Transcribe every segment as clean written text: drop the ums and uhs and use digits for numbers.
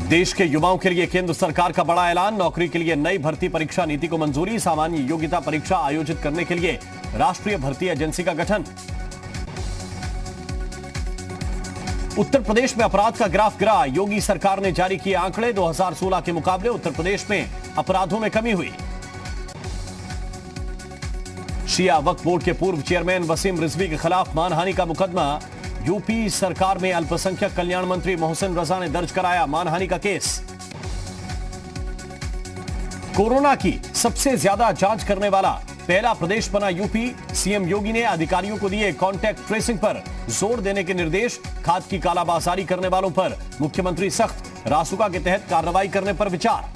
देश के युवाओं के लिए केंद्र सरकार का बड़ा ऐलान। नौकरी के लिए नई भर्ती परीक्षा नीति को मंजूरी। सामान्य योग्यता परीक्षा आयोजित करने के लिए राष्ट्रीय भर्ती एजेंसी का गठन। उत्तर प्रदेश में अपराध का ग्राफ गिरा। योगी सरकार ने जारी किए आंकड़े। 2016 के मुकाबले उत्तर प्रदेश में अपराधों में कमी हुई। शिया वक्फ बोर्ड के पूर्व चेयरमैन वसीम रिजवी के खिलाफ मानहानि का मुकदमा। यूपी सरकार में अल्पसंख्यक कल्याण मंत्री मोहसिन रजा ने दर्ज कराया मानहानि का केस। कोरोना की सबसे ज्यादा जांच करने वाला पहला प्रदेश बना यूपी। सीएम योगी ने अधिकारियों को दिए कॉन्टैक्ट ट्रेसिंग पर जोर देने के निर्देश। खाद की कालाबाजारी करने वालों पर मुख्यमंत्री सख्त। रासुका के तहत कार्रवाई करने पर विचार।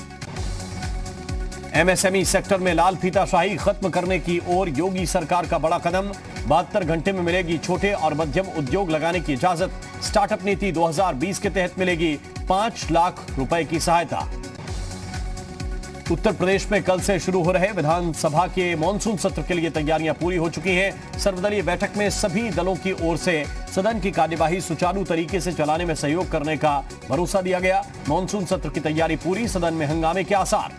एमएसएमई सेक्टर में लाल फीताशाही खत्म करने की ओर योगी सरकार का बड़ा कदम। 72 घंटे में मिलेगी छोटे और मध्यम उद्योग लगाने की इजाजत। स्टार्टअप नीति 2020 के तहत मिलेगी 5 लाख रुपए की सहायता। उत्तर प्रदेश में कल से शुरू हो रहे विधानसभा के मॉनसून सत्र के लिए तैयारियां पूरी हो चुकी हैं। सर्वदलीय बैठक में सभी दलों की ओर से सदन की कार्यवाही सुचारू तरीके से चलाने में सहयोग करने का भरोसा दिया गया। मॉनसून सत्र की तैयारी पूरी। सदन में हंगामे के आसार।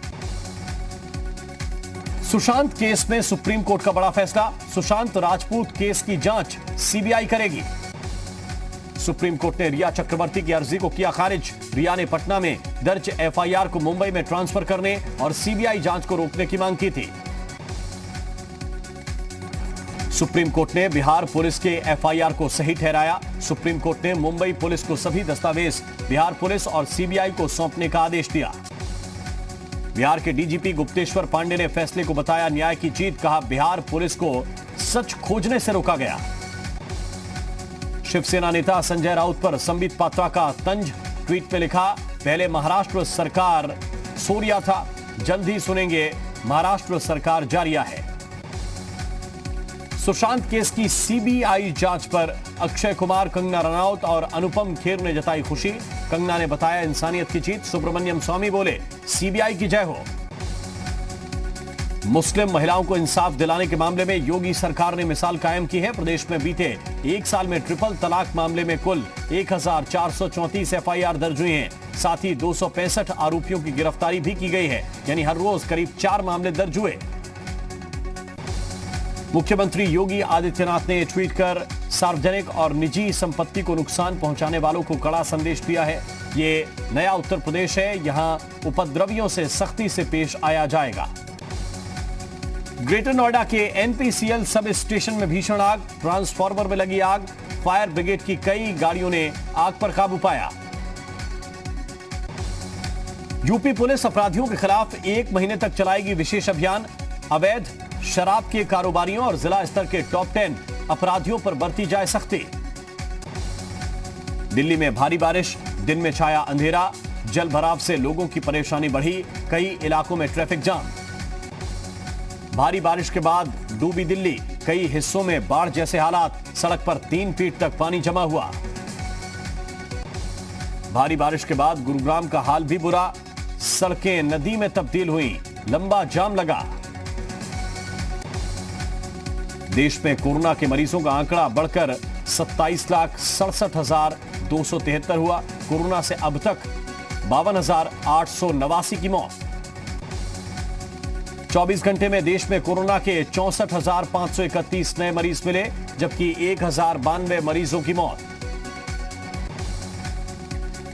सुशांत केस में सुप्रीम कोर्ट का बड़ा फैसला। सुशांत राजपूत केस की जांच सीबीआई करेगी। सुप्रीम कोर्ट ने रिया चक्रवर्ती की अर्जी को किया खारिज। रिया ने पटना में दर्ज एफआईआर को मुंबई में ट्रांसफर करने और सीबीआई जांच को रोकने की मांग की थी। सुप्रीम कोर्ट ने बिहार पुलिस के एफआईआर को सही ठहराया। सुप्रीम कोर्ट ने मुंबई पुलिस को सभी दस्तावेज बिहार पुलिस और सीबीआई को सौंपने का आदेश दिया। बिहार के डीजीपी गुप्तेश्वर पांडे ने फैसले को बताया न्याय की जीत। कहा बिहार पुलिस को सच खोजने से रोका गया। शिवसेना नेता संजय राउत पर संबित पात्रा का तंज। ट्वीट में लिखा, पहले महाराष्ट्र सरकार सोरिया था, जल्द ही सुनेंगे महाराष्ट्र सरकार जारिया है। सुशांत केस की सीबीआई जांच पर अक्षय कुमार, कंगना रनौत और अनुपम खेर ने जताई खुशी। कंगना ने बताया इंसानियत की जीत। सुब्रमण्यम स्वामी बोले सीबीआई की जय हो। मुस्लिम महिलाओं को इंसाफ दिलाने के मामले में योगी सरकार ने मिसाल कायम की है। प्रदेश में बीते 1 साल में ट्रिपल तलाक मामले में कुल 1434 एफआईआर दर्ज हुई हैं। साथ ही 265 आरोपियों की गिरफ्तारी भी की गई है। यानी हर रोज करीब 4 मामले दर्ज हुए। मुख्यमंत्री योगी आदित्यनाथ ने ट्वीट कर सार्वजनिक और निजी संपत्ति को नुकसान पहुंचाने वालों को कड़ा संदेश दिया है। ये नया उत्तर प्रदेश है, यहां उपद्रवियों से सख्ती से पेश आया जाएगा। ग्रेटर नोएडा के एनपीसीएल सब स्टेशन में भीषण आग। ट्रांसफार्मर में लगी आग। फायर ब्रिगेड की कई गाड़ियों ने आग पर काबू पाया। यूपी पुलिस अपराधियों के खिलाफ 1 महीने तक चलाएगी विशेष अभियान। अवैध शराब के कारोबारियों और जिला स्तर के टॉप 10 अपराधियों पर बरती जाए सख्ती। दिल्ली में भारी बारिश। दिन में छाया अंधेरा। जल भराव से लोगों की परेशानी बढ़ी। कई इलाकों में ट्रैफिक जाम। भारी बारिश के बाद डूबी दिल्ली। कई हिस्सों में बाढ़ जैसे हालात। सड़क पर 3 फीट तक पानी जमा हुआ। भारी बारिश के बाद गुरुग्राम का हाल भी बुरा। सड़कें नदी में तब्दील हुई। लंबा जाम लगा। देश में कोरोना के मरीजों का आंकड़ा बढ़कर 27,67,273 हुआ। कोरोना से अब तक 52,889 की मौत। 24 घंटे में देश में कोरोना के 64,531 नए मरीज मिले, जबकि 1,092 मरीजों की मौत।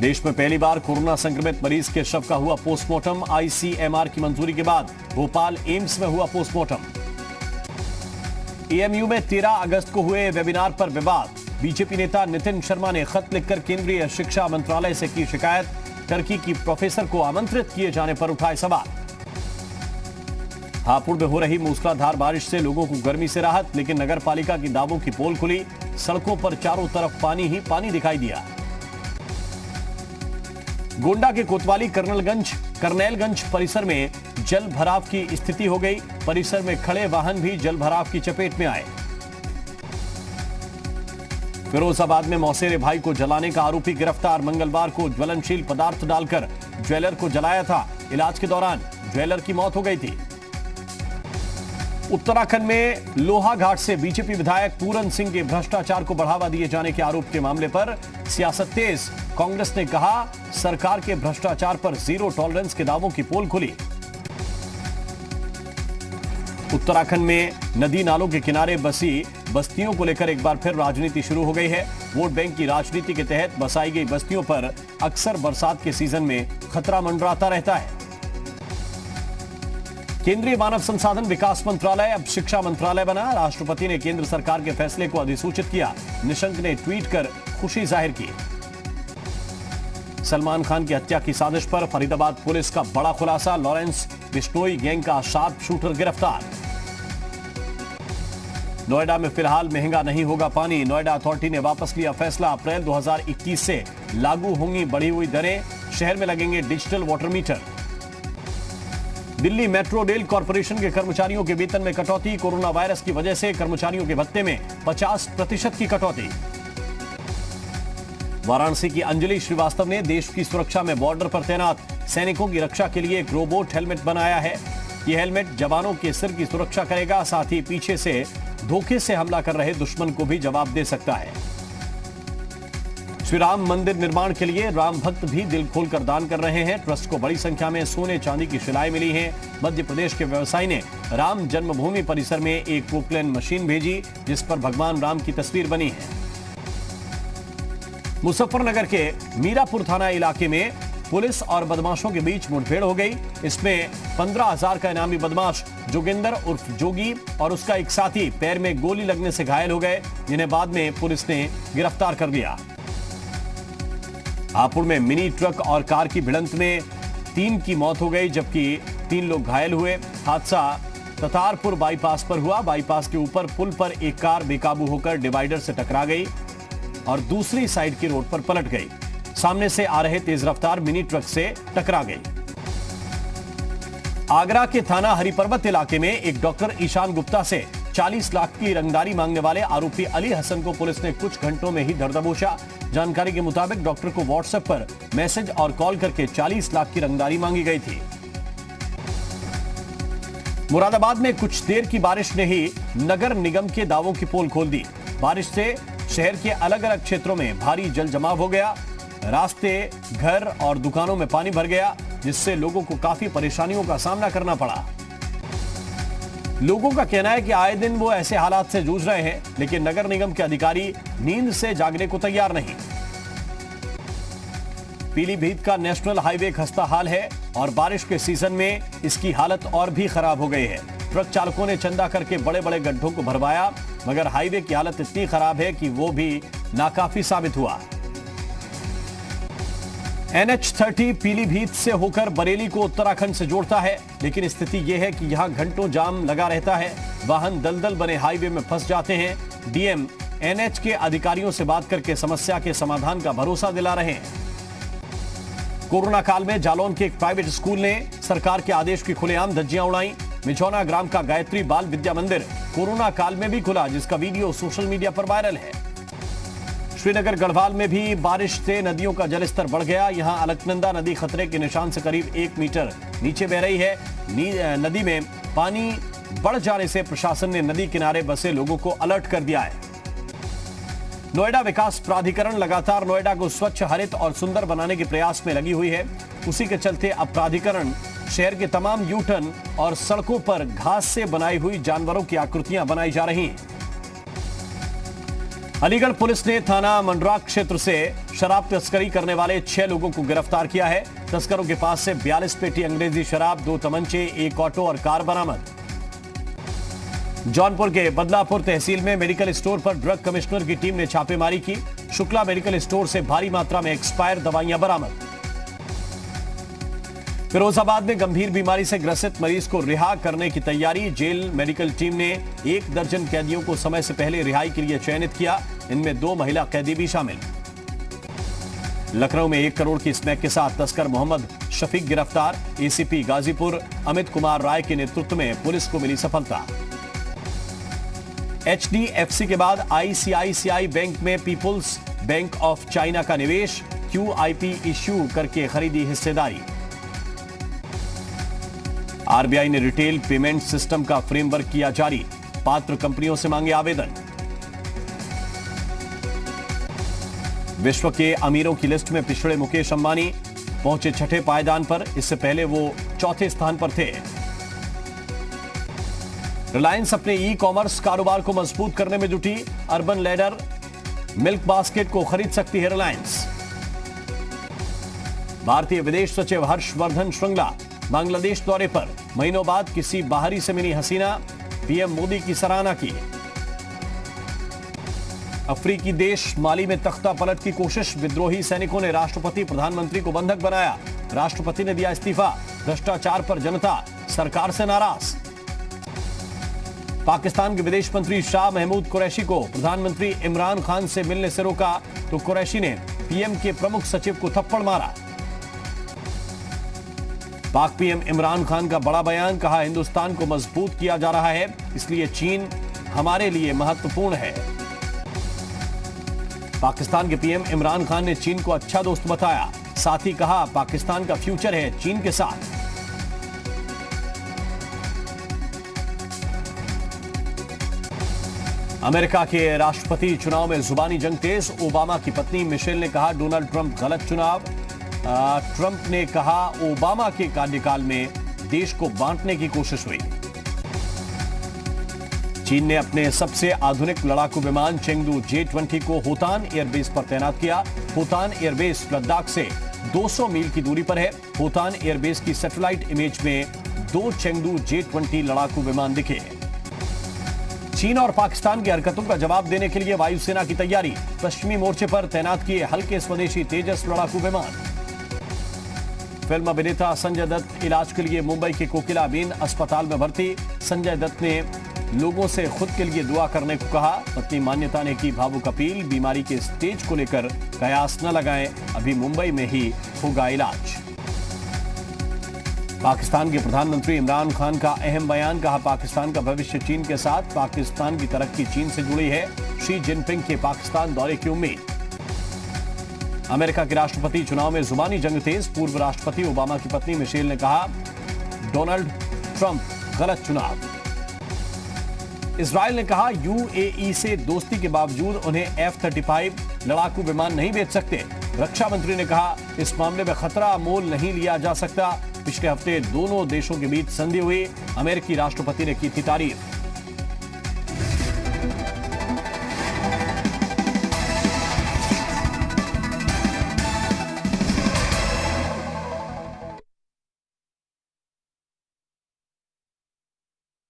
देश में पहली बार कोरोना संक्रमित मरीज के शव का हुआ पोस्टमार्टम। आईसीएमआर की मंजूरी के बाद भोपाल एम्स में हुआ पोस्टमार्टम। एएमयू में 13 अगस्त को हुए वेबिनार पर विवाद। बीजेपी नेता नितिन शर्मा ने खत लिखकर केंद्रीय शिक्षा मंत्रालय से की शिकायत। टर्की की प्रोफेसर को आमंत्रित किए जाने पर उठाए सवाल। हापुड़ में हो रही मूसलाधार बारिश से लोगों को गर्मी से राहत, लेकिन नगर पालिका की दावों की पोल खुली। सड़कों पर चारों तरफ पानी ही पानी दिखाई दिया। गोंडा के कोतवाली करनेलगंज परिसर में जल भराव की स्थिति हो गई। परिसर में खड़े वाहन भी जल भराव की चपेट में आए। फिरोजाबाद में मौसेरे भाई को जलाने का आरोपी गिरफ्तार। मंगलवार को ज्वलनशील पदार्थ डालकर ज्वेलर को जलाया था। इलाज के दौरान ज्वेलर की मौत हो गई थी। उत्तराखंड में लोहाघाट से बीजेपी विधायक पूरन सिंह के भ्रष्टाचार को बढ़ावा दिए जाने के आरोप के मामले पर सियासत तेज। कांग्रेस ने कहा सरकार के भ्रष्टाचार पर जीरो टॉलरेंस के दावों की पोल खुली। उत्तराखंड में नदी नालों के किनारे बसी बस्तियों को लेकर एक बार फिर राजनीति शुरू हो गई है। वोट बैंक की राजनीति के तहत बसाई गई बस्तियों पर अक्सर बरसात के सीजन में खतरा मंडराता रहता है। केंद्रीय मानव संसाधन विकास मंत्रालय अब शिक्षा मंत्रालय बना। राष्ट्रपति ने केंद्र सरकार के फैसले को अधिसूचित किया। निशंक ने ट्वीट कर खुशी जाहिर की। सलमान खान की हत्या की साजिश पर फरीदाबाद पुलिस का बड़ा खुलासा। लॉरेंस बिश्नोई गैंग का शार्प शूटर गिरफ्तार। नोएडा में फिलहाल महंगा नहीं होगा पानी। नोएडा अथॉरिटी ने वापस लिया फैसला। अप्रैल 2021 से लागू होंगी बढ़ी हुई दरें। शहर में लगेंगे digital water meter. Delhi metro rail corporation के कर्मचारियों के वेतन में कटौती। कोरोना वायरस की वजह से कर्मचारियों के भत्ते में 50% की कटौती। वाराणसी की अंजलि श्रीवास्तव ने देश की सुरक्षा में बॉर्डर पर तैनात सैनिकों की रक्षा के लिए एक रोबोट हेलमेट बनाया है। यह हेलमेट जवानों के सिर की सुरक्षा करेगा, साथ ही पीछे से धोखे से हमला कर रहे दुश्मन को भी जवाब दे सकता है। श्री राम मंदिर निर्माण के लिए राम भक्त भी दिल खोलकर दान कर रहे हैं। ट्रस्ट को बड़ी संख्या में सोने चांदी की शिलाएं मिली हैं। मध्य प्रदेश के व्यवसायी ने राम जन्मभूमि परिसर में एक पोकलैन मशीन भेजी, जिस पर भगवान राम की तस्वीर बनी है। मुजफ्फरनगर के मीरापुर थाना इलाके में पुलिस और बदमाशों के बीच मुठभेड़ हो गई। इसमें 15,000 का इनामी बदमाश जोगिंदर उर्फ जोगी और उसका एक साथी पैर में गोली लगने से घायल हो गए, जिन्हें बाद में पुलिस ने गिरफ्तार कर लिया। हापुड़ में मिनी ट्रक और कार की भिड़ंत में 3 की मौत हो गई, जबकि 3 लोग घायल हुए। हादसा ततारपुर बाईपास पर हुआ। बाईपास के ऊपर पुल पर एक कार बेकाबू होकर डिवाइडर से टकरा गई और दूसरी साइड की रोड पर पलट गई। सामने से आ रहे तेज रफ्तार मिनी ट्रक से टकरा गई। आगरा के थाना हरिपर्वत इलाके में एक डॉक्टर ईशान गुप्ता से 40 लाख की रंगदारी मांगने वाले आरोपी अली हसन को पुलिस ने कुछ घंटों में ही धर दबोचा। जानकारी के मुताबिक डॉक्टर को व्हाट्सएप पर मैसेज और कॉल करके 40 लाख की रंगदारी मांगी गई थी। मुरादाबाद में कुछ देर की बारिश ने ही नगर निगम के दावों की पोल खोल दी। बारिश से शहर के अलग अलग क्षेत्रों में भारी जल जमाव हो गया। रास्ते, घर और दुकानों में पानी भर गया, जिससे लोगों को काफी परेशानियों का सामना करना पड़ा। लोगों का कहना है कि आए दिन वो ऐसे हालात से जूझ रहे हैं, लेकिन नगर निगम के अधिकारी नींद से जागने को तैयार नहीं। पीलीभीत का नेशनल हाईवे खस्ताहाल है और बारिश के सीजन में इसकी हालत और भी खराब हो गई है। ट्रक चालकों ने चंदा करके बड़े बड़े गड्ढों को भरवाया, मगर हाईवे की हालत इतनी खराब है कि वो भी नाकाफी साबित हुआ। NH30 पीलीभीत से होकर बरेली को उत्तराखंड से जोड़ता है, लेकिन स्थिति यह है कि यहां घंटों जाम लगा रहता है। वाहन दलदल बने हाईवे में फंस जाते हैं। डीएम NH के अधिकारियों से बात करके समस्या के समाधान का भरोसा दिला रहे हैं। कोरोना काल में जालौन के एक प्राइवेट स्कूल ने सरकार के आदेश की खुलेआम धज्जियां उड़ाई। मिझौना ग्राम का गायत्री बाल विद्या मंदिर कोरोना काल में भी खुला, जिसका वीडियो सोशल मीडिया पर वायरल है। श्रीनगर गढ़वाल में भी बारिश से नदियों का जलस्तर बढ़ गया। यहां अलकनंदा नदी खतरे के निशान से करीब 1 मीटर नीचे बह रही है। नदी में पानी बढ़ जाने से प्रशासन ने नदी किनारे बसे लोगों को अलर्ट कर दिया है। नोएडा विकास प्राधिकरण लगातार नोएडा को स्वच्छ, हरित और सुंदर बनाने के प्रयास में लगी हुई है। उसी के चलते अब प्राधिकरण शहर के तमाम यू टर्न और सड़कों पर घास से बनाई हुई जानवरों की आकृतियां बनाई जा रही हैं। अलीगढ़ पुलिस ने थाना मंडराक क्षेत्र से शराब तस्करी करने वाले 6 लोगों को गिरफ्तार किया है। तस्करों के पास से 42 पेटी अंग्रेजी शराब, 2 तमंचे, 1 ऑटो और कार बरामद। जौनपुर के बदलापुर तहसील में मेडिकल स्टोर पर ड्रग कमिश्नर की टीम ने छापेमारी की। शुक्ला मेडिकल स्टोर से भारी मात्रा में एक्सपायर दवाइयां बरामद। फिरोजाबाद में गंभीर बीमारी से ग्रसित मरीज को रिहा करने की तैयारी। जेल मेडिकल टीम ने 1 दर्जन कैदियों को समय से पहले रिहाई के लिए चयनित किया। इनमें 2 महिला कैदी भी शामिल। लखनऊ में 1 करोड़ की स्मैक के साथ तस्कर मोहम्मद शफीक गिरफ्तार। एसीपी गाजीपुर अमित कुमार राय के नेतृत्व में पुलिस को मिली सफलता। HDFC के बाद ICICI बैंक में पीपुल्स बैंक ऑफ चाइना का निवेश। QIP इश्यू करके खरीदी हिस्सेदारी। आरबीआई ने रिटेल पेमेंट सिस्टम का फ्रेमवर्क किया जारी, पात्र कंपनियों से मांगे आवेदन। विश्व के अमीरों की लिस्ट में पिछड़े मुकेश अंबानी पहुंचे छठे पायदान पर, इससे पहले वो चौथे स्थान पर थे। रिलायंस अपने ई कॉमर्स कारोबार को मजबूत करने में जुटी, अर्बन लैडर मिल्क बास्केट को खरीद सकती है रिलायंस। भारतीय विदेश सचिव हर्षवर्धन श्रृंगला बांग्लादेश दौरे पर, महीनों बाद किसी बाहरी से मिली हसीना, पीएम मोदी की सराहना की। अफ्रीकी देश माली में तख्ता पलट की कोशिश, विद्रोही सैनिकों ने राष्ट्रपति प्रधानमंत्री को बंधक बनाया, राष्ट्रपति ने दिया इस्तीफा। भ्रष्टाचार पर जनता सरकार से नाराज। पाकिस्तान के विदेश मंत्री शाह महमूद कुरैशी को प्रधानमंत्री इमरान खान से मिलने से रोका तो कुरैशी ने पीएम के प्रमुख सचिव को थप्पड़ मारा। पाक पीएम इमरान खान का बड़ा बयान, कहा हिंदुस्तान को मजबूत किया जा रहा है, इसलिए चीन हमारे लिए महत्वपूर्ण है। पाकिस्तान के पीएम इमरान खान ने चीन को अच्छा दोस्त बताया, साथ ही कहा पाकिस्तान का फ्यूचर है चीन के साथ। अमेरिका के राष्ट्रपति चुनाव में जुबानी जंग तेज, ओबामा की पत्नी मिशेल ने कहा डोनाल्ड ट्रंप गलत चुनाव। ट्रंप ने कहा ओबामा के कार्यकाल में देश को बांटने की कोशिश हुई। चीन ने अपने सबसे आधुनिक लड़ाकू विमान चेंगडू J-20 को होतान एयरबेस पर तैनात किया। होतान एयरबेस लद्दाख से 200 मील की दूरी पर है। होतान एयरबेस की सैटेलाइट इमेज में 2 चेंगडू J-20 लड़ाकू विमान दिखे। चीन और पाकिस्तान की हरकतों का जवाब देने के लिए वायुसेना की तैयारी, पश्चिमी मोर्चे पर तैनात किए हल्के स्वदेशी तेजस लड़ाकू विमान। फिल्म अभिनेता संजय दत्त इलाज के लिए मुंबई के कोकिलाबेन अस्पताल में भर्ती। संजय दत्त ने लोगों से खुद के लिए दुआ करने को कहा। पत्नी मान्यता ने की भावुक अपील, बीमारी के स्टेज को लेकर कयास न लगाएं, अभी मुंबई में ही होगा इलाज। पाकिस्तान के प्रधानमंत्री इमरान खान का अहम बयान, कहा पाकिस्तान का भविष्य चीन के साथ, पाकिस्तान की तरक्की चीन से जुड़ी है। शी जिनपिंग के पाकिस्तान दौरे की उम्मीद। अमेरिका के राष्ट्रपति चुनाव में जुबानी जंग तेज, पूर्व राष्ट्रपति ओबामा की पत्नी मिशेल ने कहा डोनाल्ड ट्रंप गलत चुनाव। इजरायल ने कहा यूएई से दोस्ती के बावजूद उन्हें F-35 लड़ाकू विमान नहीं बेच सकते। रक्षा मंत्री ने कहा इस मामले में खतरा मोल नहीं लिया जा सकता। पिछले हफ्ते दोनों देशों के बीच संधि हुई, अमेरिकी राष्ट्रपति ने की थी तारीफ।